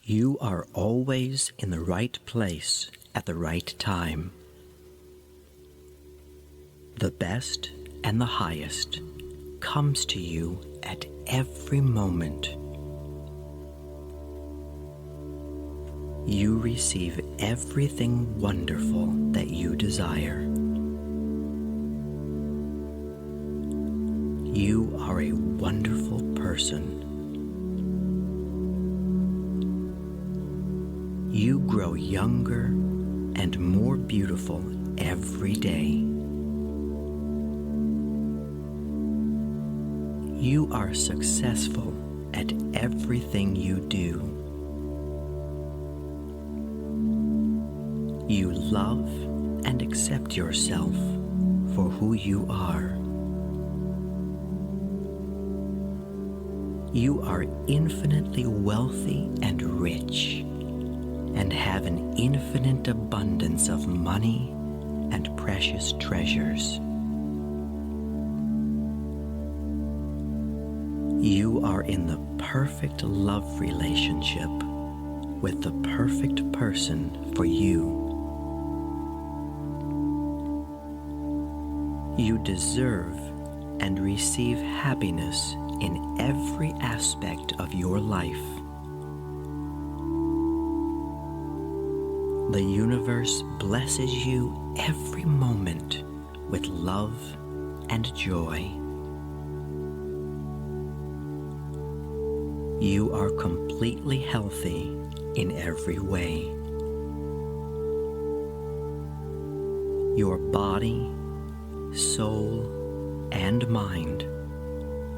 You are always in the right place at the right time. The best and the highest comes to you at every moment. You receive everything wonderful that you desire. You are a wonderful person. You grow younger and more beautiful every day. You are successful at everything you do. You love and accept yourself for who you are. You are infinitely wealthy and rich, and have an infinite abundance of money and precious treasures. You are in the perfect love relationship with the perfect person for you. You deserve and receive happiness in every aspect of your life. The universe blesses you every moment with love and joy. You are completely healthy in every way. Your body, soul, and mind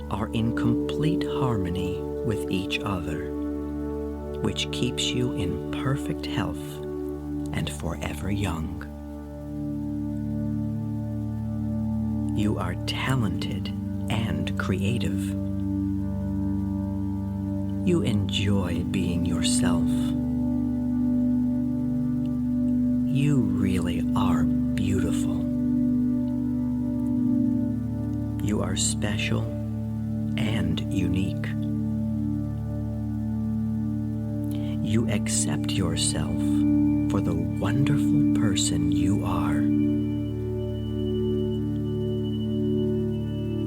are in complete harmony with each other, which keeps you in perfect health and forever young. You are talented and creative. You enjoy being yourself. You really are beautiful. You are special and unique. You accept yourself for the wonderful person you are.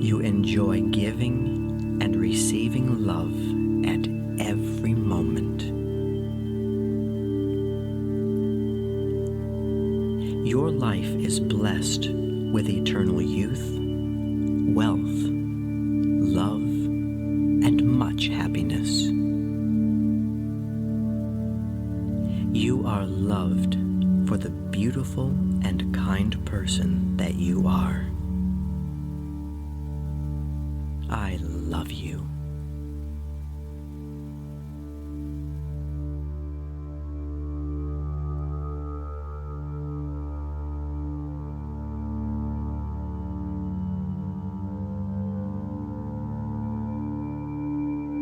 You enjoy giving and receiving love at every moment. Your life is blessed with eternal youth, wealth, love, and much happiness. You are loved for the beautiful and kind person that you are. I love you.